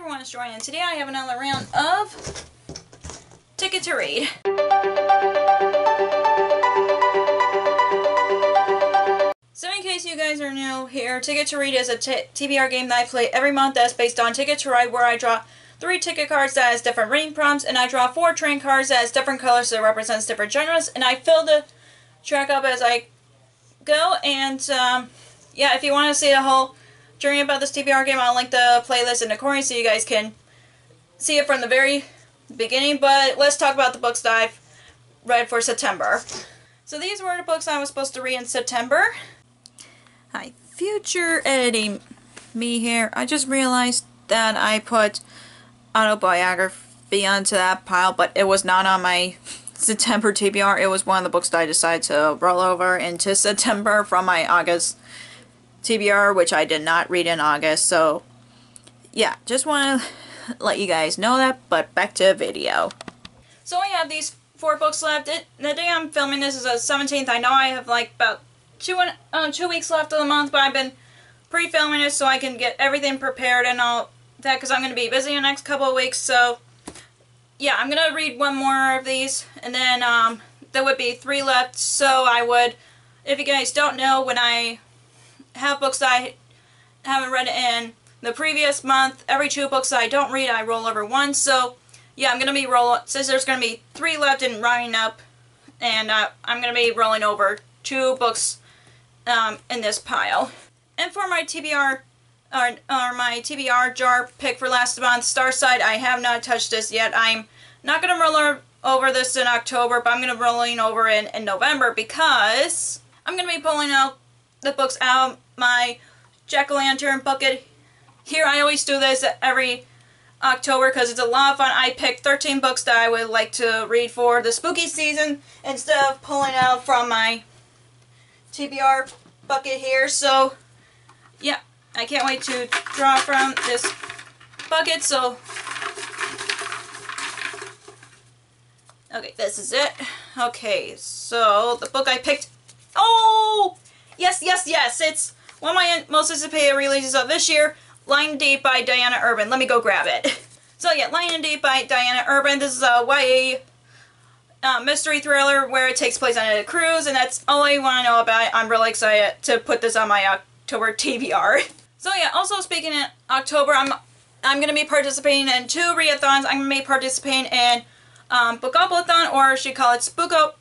everyone, it's Joy, and today I have another round of Ticket to Read. So in case you guys are new here, Ticket to Read is a TBR game that I play every month that's based on Ticket to Ride, where I draw 3 ticket cards that has different reading prompts, and I draw 4 train cards that has different colors that represents different genres, and I fill the track up as I go. And yeah, if you want to see the whole journey about this TBR game, I'll link the playlist in the corner so you guys can see it from the very beginning. But let's talk about the books that I've read for September. So these were the books I was supposed to read in September. Hi, future editing me here. I just realized that I put autobiography onto that pile, but it was not on my September TBR. It was one of the books that I decided to roll over into September from my August TBR, which I did not read in August. So yeah, just want to let you guys know that, but back to the video. So I have these 4 books left. The day I'm filming this is the 17th. I know I have like about 2 weeks left of the month, but I've been pre-filming it so I can get everything prepared and all that, because I'm going to be busy in the next couple of weeks. So yeah, I'm going to read 1 more of these, and then there would be 3 left. So I would, if you guys don't know, when I have books that I haven't read in the previous month, every 2 books that I don't read, I roll over 1. So yeah, I'm going to be since there's going to be 3 left and rounding up, and I'm going to be rolling over 2 books in this pile. And for my TBR, or my TBR jar pick for last month, Starside, I have not touched this yet. I'm not going to roll over this in October, but I'm going to be rolling over in November, because I'm going to be pulling out the books out of my jack-o'-lantern bucket. Here, I always do this every October because it's a lot of fun. I picked 13 books that I would like to read for the spooky season instead of pulling out from my TBR bucket here. So yeah, I can't wait to draw from this bucket. So okay, this is it. Okay, so the book I picked, oh yes, it's one of my most anticipated releases of this year, Lying Deep by Diana Urban. Let me go grab it. So yeah, Lying Deep by Diana Urban. This is a YA mystery thriller where it takes place on a cruise, and that's all I want to know about it. I'm really excited to put this on my October TBR. So yeah, also speaking in October, I'm going to be participating in 2 readathons. I'm going to be participating in Book-Up-a-thon, or she call it Spook-Up-a-thon.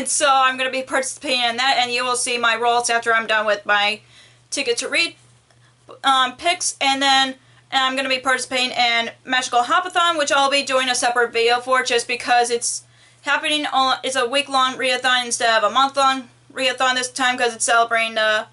So I'm going to be participating in that, and you will see my rolls after I'm done with my Ticket to Read picks. And then I'm going to be participating in Magical Hop-a-thon, which I'll be doing a separate video for, just because it's happening it's a week-long readathon instead of a month-long readathon this time, because it's celebrating the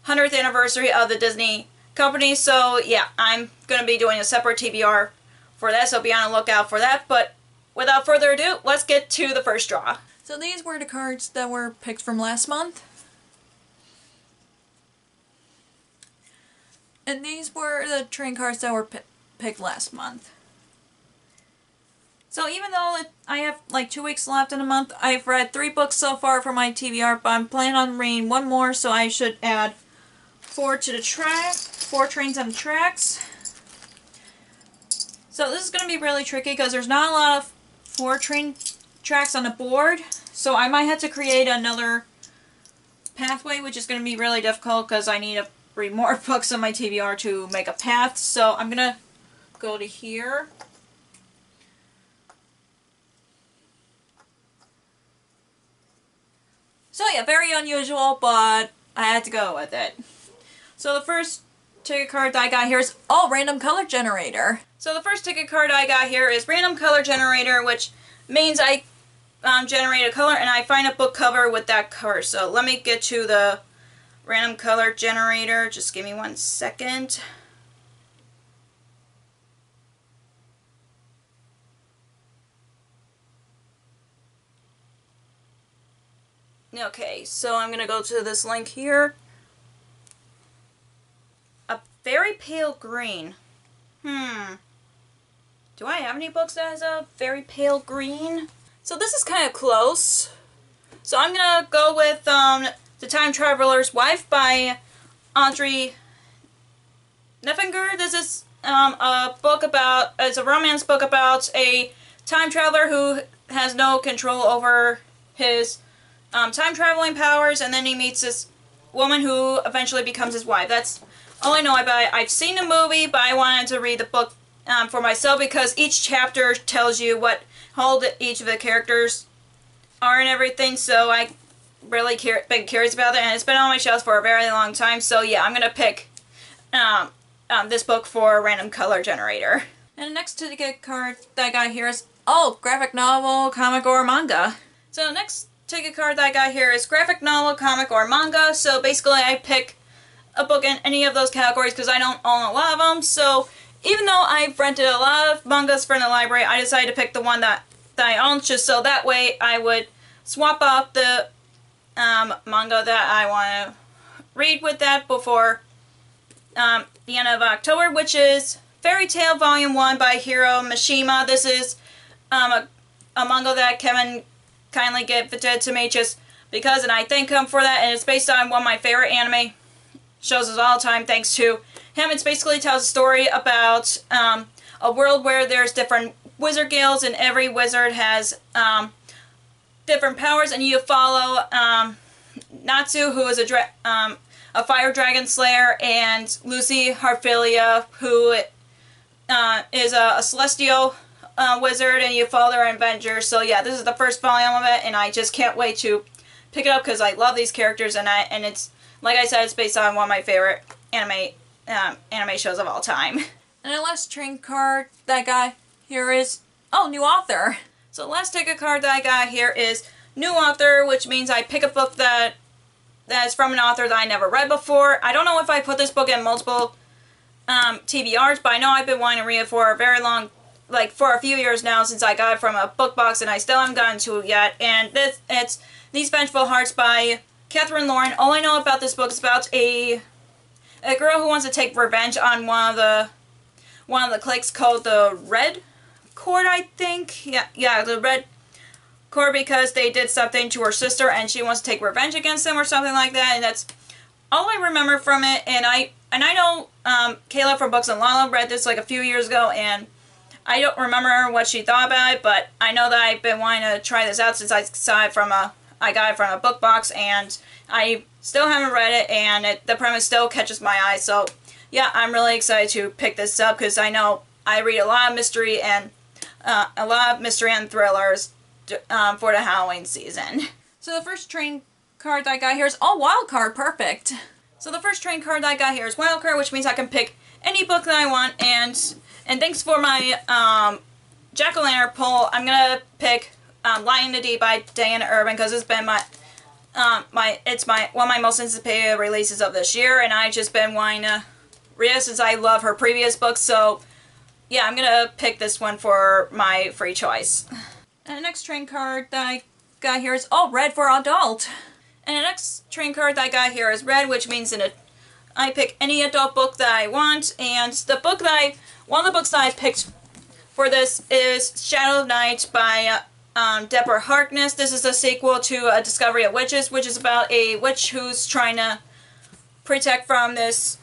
100th anniversary of the Disney company. So yeah, I'm going to be doing a separate TBR for that, so be on the lookout for that. But without further ado, let's get to the first draw. So these were the cards that were picked from last month. And these were the train cards that were picked last month. So even though I have like 2 weeks left in a month, I've read 3 books so far for my TBR, but I'm planning on reading 1 more, so I should add 4 to the track, 4 trains on the tracks. So this is going to be really tricky because there's not a lot of 4 train tracks on the board, so I might have to create another pathway, which is going to be really difficult because I need to read more books on my TBR to make a path. So I'm going to go to here. So yeah, very unusual, but I had to go with it. So the first ticket card that I got here is, oh, Random Color Generator. So the first ticket card I got here is Random Color Generator, which means I generate a color and I find a book cover with that color. So let me get to the Random Color Generator. Just give me 1 second. Okay, so I'm going to go to this link here. A very pale green. Do I have any books that has a very pale green? So this is kind of close. So I'm going to go with The Time Traveler's Wife by Audrey Neffinger. This is it's a romance book about a time traveler who has no control over his time traveling powers, and then he meets this woman who eventually becomes his wife. That's all I know about it. I've seen the movie, but I wanted to read the book for myself because each chapter tells you how old each of the characters are and everything, so I really been curious about it, and it's been on my shelves for a very long time, so yeah, I'm gonna pick this book for a random color generator. And the next ticket card that I got here is, graphic novel, comic, or manga. So the next ticket card that I got here is graphic novel, comic, or manga, so basically I pick a book in any of those categories because I don't own a lot of them, so even though I've rented a lot of mangas from the library, I decided to pick the one that I own, just so that way I would swap out the manga that I want to read with that before the end of October, which is Fairy Tail Volume 1 by Hiro Mishima. This is a manga that Kevin kindly gifted to me just because, and I thank him for that, and it's based on one of my favorite anime shows of all time thanks to him. It basically tells a story about a world where there's different wizard guilds, and every wizard has different powers, and you follow Natsu, who is a fire dragon slayer, and Lucy Harfilia, who is a celestial wizard, and you follow their adventures. So yeah, this is the first volume of it, and I just can't wait to pick it up because I love these characters, and it's, like I said, it's based on one of my favorite anime shows of all time. And the last trading card that I got here is, new author. So the last ticket card that I got here is new author, which means I pick a book that is from an author that I never read before. I don't know if I put this book in multiple TBRs, but I know I've been wanting to read it for a very long, for a few years now since I got it from a book box, and I still haven't gotten to it yet. And it's These Vengeful Hearts by Catherine Lauren. All I know about this book is about a girl who wants to take revenge on one of the cliques called the Red Court, I think. Yeah, the Red Court, because they did something to her sister and she wants to take revenge against them or something like that. And that's all I remember from it. And I know Kayla from Books and Lala read this a few years ago, and I don't remember what she thought about it, but I know that I've been wanting to try this out since I got it from a book box, and I still haven't read it, and the premise still catches my eye. So yeah, I'm really excited to pick this up because I know I read a lot of mystery and thrillers for the Halloween season. So the first trading card that I got here is wild card, perfect. So the first trading card that I got here is wild card, which means I can pick any book that I want, and thanks for my Jack-o'-lantern poll, I'm gonna pick Lion the Deep by Diana Urban because it's been one of my most anticipated releases of this year, and I've just been wanting to read it since I love her previous books. So yeah, I'm gonna pick this one for my free choice. And the next trading card that I got here is red for adult. And the next trading card that I got here is red, which means I pick any adult book that I want. And one of the books that I picked for this is Shadow of Night by Deborah Harkness. This is a sequel to A Discovery of Witches, which is about a witch who's trying to protect from this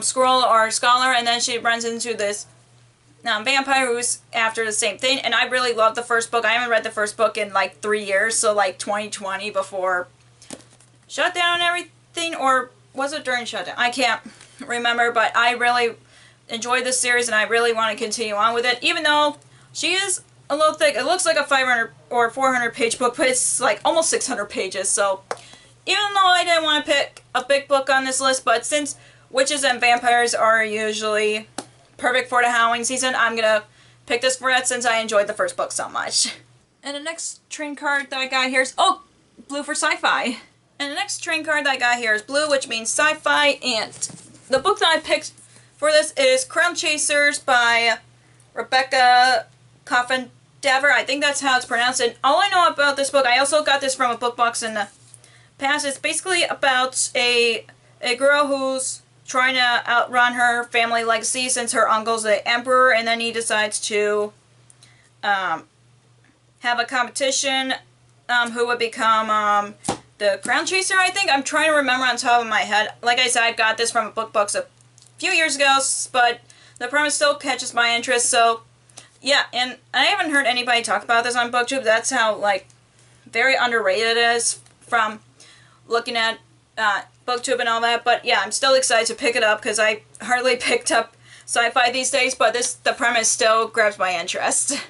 squirrel or scholar, and then she runs into this vampire who's after the same thing. And I really love the first book. I haven't read the first book in 3 years, so 2020 before shutdown and everything, or was it during shutdown? I can't remember, but I really enjoyed this series and I really want to continue on with it, even though she is a little thick. It looks like a 500 or 400 page book, but it's almost 600 pages. So even though I didn't want to pick a big book on this list, but since witches and vampires are usually perfect for the Halloween season, I'm gonna pick this for it since I enjoyed the first book so much. And the next trading card that I got here is blue for sci-fi. And the next trading card that I got here is blue, which means sci-fi, and the book that I picked for this is Crown Chasers by Rebecca Coffin-Dever. I think that's how it's pronounced. And all I know about this book, I also got this from a book box in the past. It's basically about a girl who's trying to outrun her family legacy since her uncle's the emperor, and then he decides to have a competition who would become the Crown Chaser, I think. I'm trying to remember on top of my head. Like I said, I've got this from a book box a few years ago, but the premise still catches my interest. So yeah, and I haven't heard anybody talk about this on BookTube. That's how like very underrated it is from looking at BookTube and all that. But yeah, I'm still excited to pick it up because I hardly picked up sci-fi these days, but the premise still grabs my interest.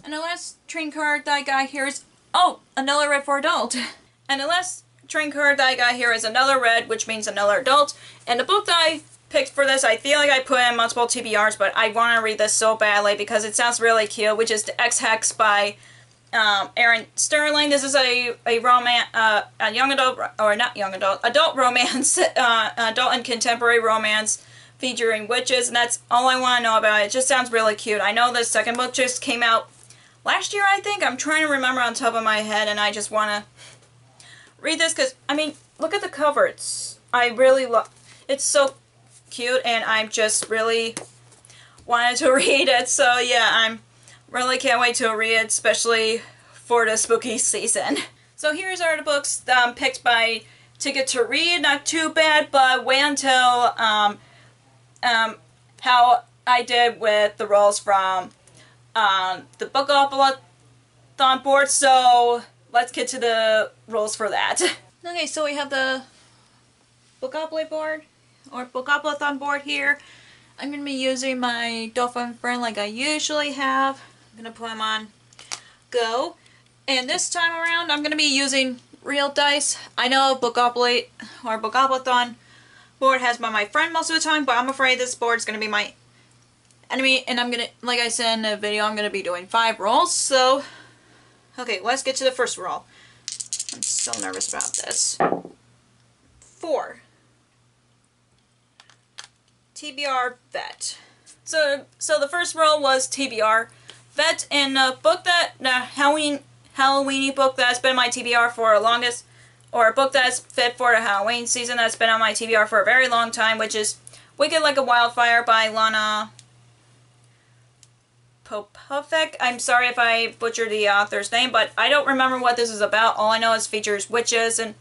And the last trading card that I got here is, oh, another red for adult. And the last trading card that I got here is another red, which means another adult. And the book that I picked for this, I feel like I put in multiple TBRs, but I want to read this so badly because it sounds really cute, which is The X-Hex by Aaron Sterling. This is a romance, a young adult, or not young adult, adult romance, adult and contemporary romance featuring witches, and that's all I want to know about it. It just sounds really cute. I know the second book just came out last year, I think. I'm trying to remember on top of my head, and I just want to read this because, I mean, look at the cover. I really love, it's so cute, and I'm just really wanted to read it. So yeah, I'm really can't wait to read it, especially for the spooky season. So here's are the books picked by Ticket to Read. Not too bad, but wait until how I did with the rolls from the Bookopoly-thon board, so let's get to the rolls for that. Okay, so we have the Bookopoly board, or Bookopoly-thon board here. I'm going to be using my Dolphin Friend like I usually have. I'm going to put them on go. And this time around, I'm going to be using real dice. I know Bookopoly or Bookopoly-thon board has been my friend most of the time, but I'm afraid this board is going to be my enemy, and I'm gonna, like I said in the video, I'm gonna be doing 5 rolls. So, okay, let's get to the first roll. I'm so nervous about this. 4. TBR Vet. So the first roll was TBR Vet, and a book that Halloweeny book that's been my TBR for the longest, or a book that's fit for the Halloween season that's been on my TBR for a very long time, which is Wicked Like a Wildfire by Lana Popovic. I'm sorry if I butchered the author's name, but I don't remember what this is about. All I know is features witches and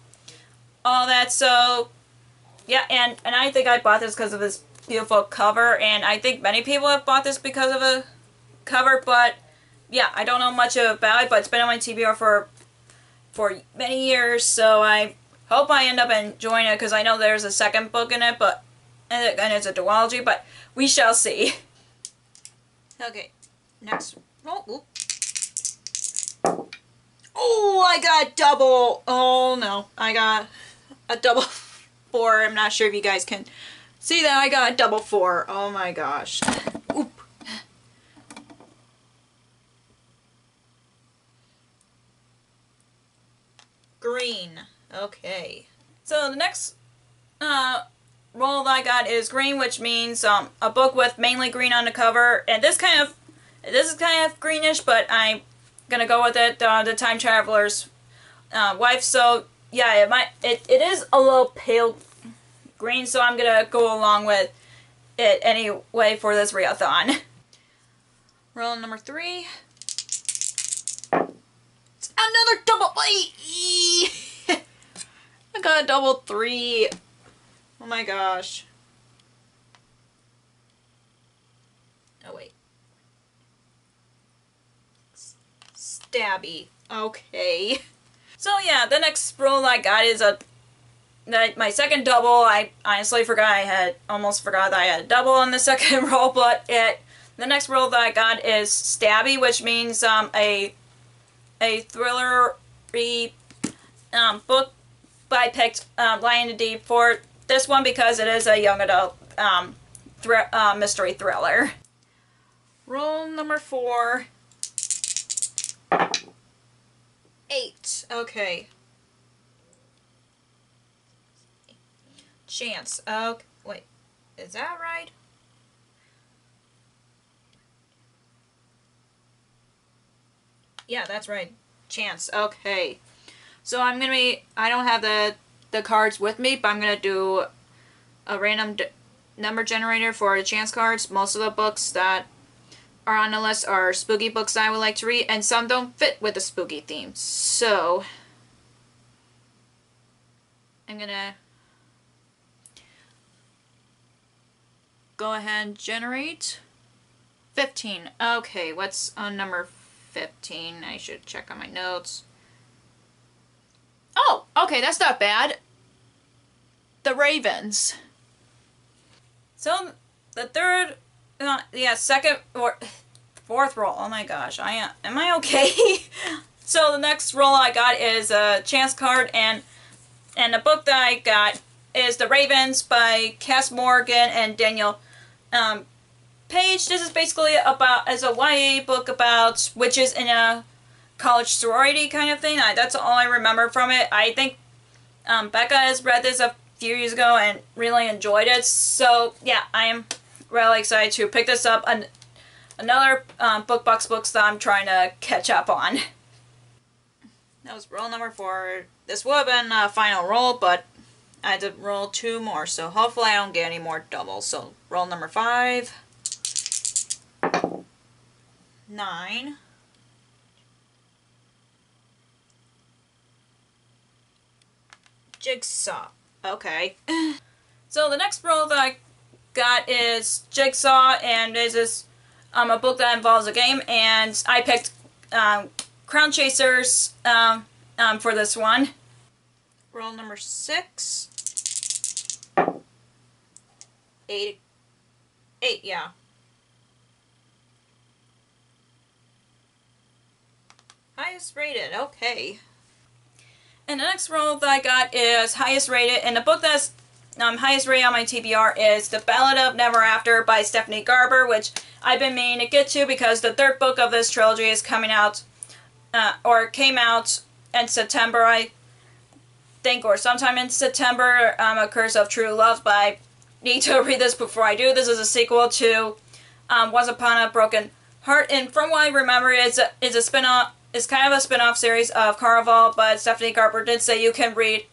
all that. So yeah, and I think I bought this because of this beautiful cover, and I think many people have bought this because of a cover, but yeah, I don't know much about it, but it's been on my TBR for many years, so I hope I end up enjoying it because I know there's a second book in it, but and it's a duology, but we shall see. Okay. Next roll. Oh, I got double. Oh no, I got a double 4. I'm not sure if you guys can see that. I got a double 4. Oh my gosh. Oop. Green. Okay. So the next roll that I got is green, which means a book with mainly green on the cover, and this is kind of greenish, but I'm gonna go with it. The Time Traveler's Wife. So yeah, it is a little pale green, so I'm gonna go along with it anyway for this readathon. Roll number 3. It's another double. I got a double 3. Oh my gosh. Oh wait. Stabby. Okay. So yeah, the next roll I got is my second double. I honestly almost forgot that I had a double on the second roll, but the next roll that I got is Stabby, which means a thriller-y book. But I picked Lion the Deep for this one because it is a young adult mystery thriller. Roll number 4. 8. Okay. Chance. Okay. Wait. Is that right? Yeah, that's right. Chance. Okay. So I don't have the cards with me, but I'm going to do a random number generator for the chance cards. Most of the books that are on the list are spooky books that I would like to read, and some don't fit with the spooky theme. So I'm going to go ahead and generate. 15. Okay, what's on number 15? I should check on my notes. Oh, okay, that's not bad. The Ravens. So, the third, second or fourth roll. Oh my gosh, am I okay? So the next roll I got is a chance card, and the book that I got is The Ravens by Cass Morgan and Daniel Page. This is basically as a YA book about witches in a college sorority kind of thing. That's all I remember from it. I think Becca has read this a few years ago and really enjoyed it. So yeah, I am really excited to pick this up. Another BookBox books that I'm trying to catch up on. That was roll number 4. This would have been a final roll, but I had to roll 2 more, so hopefully I don't get any more doubles. So roll number 5. 9. Jigsaw. Okay. So the next roll that I got is Jigsaw, and this is a book that involves a game, and I picked Crown Chasers for this one. Roll number 6. 8, yeah. Highest rated, okay. And the next roll that I got is highest rated, and the book that's highest rated on my TBR is The Ballad of Never After by Stephanie Garber, which I've been meaning to get to because the third book of this trilogy is coming out, or came out in September, I think, or sometime in September, A Curse of True Love, but I need to read this before I do. This is a sequel to Once Upon a Broken Heart, and from what I remember, it's a spin-off. It's kind of a spin-off series of Caraval, but Stephanie Garber did say you can read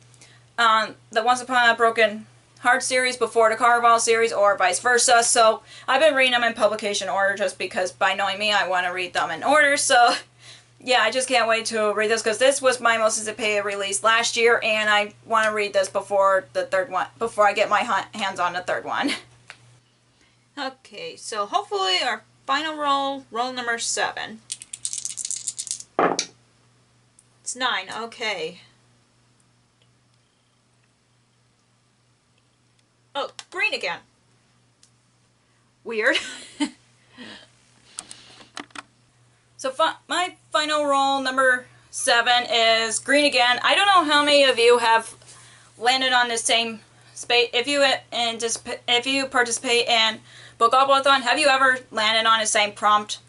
the Once Upon a Broken Heart series before the Caraval series, or vice versa. So I've been reading them in publication order just because, by knowing me, I want to read them in order. So yeah, I just can't wait to read this because this was my most anticipated release last year, and I want to read this before the third one, before I get my hands on the third one. Okay, so hopefully our final roll number 7. It's 9, okay. Oh, green again. Weird. So my final roll number 7 is green again. I don't know how many of you have landed on the same space. If you participate in Book-Up-A-Thon, have you ever landed on the same prompt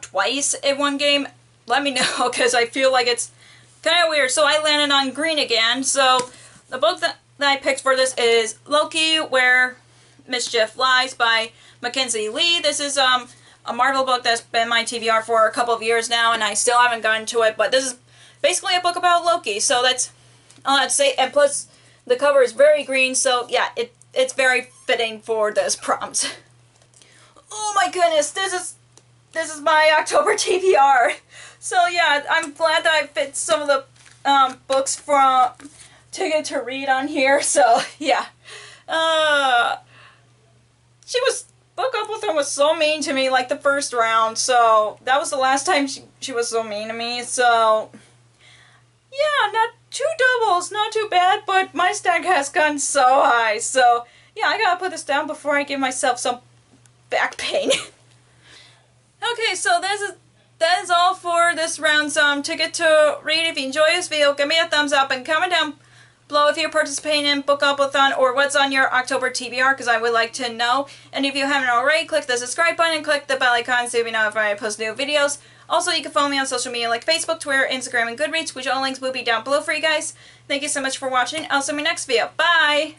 twice in one game? Let me know, because I feel like it's kind of weird. So I landed on green again. So the book that I picked for this is Loki, Where Mischief Lies by Mackenzie Lee. This is a Marvel book that's been my TBR for a couple of years now, and I still haven't gotten to it. But this is basically a book about Loki, so that's all I have to say. And plus, the cover is very green, so yeah, it's very fitting for this prompt. Oh my goodness, this is my October TBR. So yeah, I'm glad that I fit some of the books from Ticket to Read on here. So yeah, Book-Up-A-Thon was so mean to me, like the first round. So that was the last time she was so mean to me. So yeah, not 2 doubles, not too bad, but my stack has gone so high. So yeah, I gotta put this down before I give myself some back pain. Okay, so that is all for this round's Ticket to Read. If you enjoy this video, give me a thumbs up and comment down below if you're participating in Book-Up-A-Thon or what's on your October TBR, because I would like to know. And if you haven't already, click the subscribe button and click the bell icon so you'll be notified when I post new videos. Also, you can follow me on social media like Facebook, Twitter, Instagram, and Goodreads, which all links will be down below for you guys. Thank you so much for watching. I'll see you in my next video. Bye!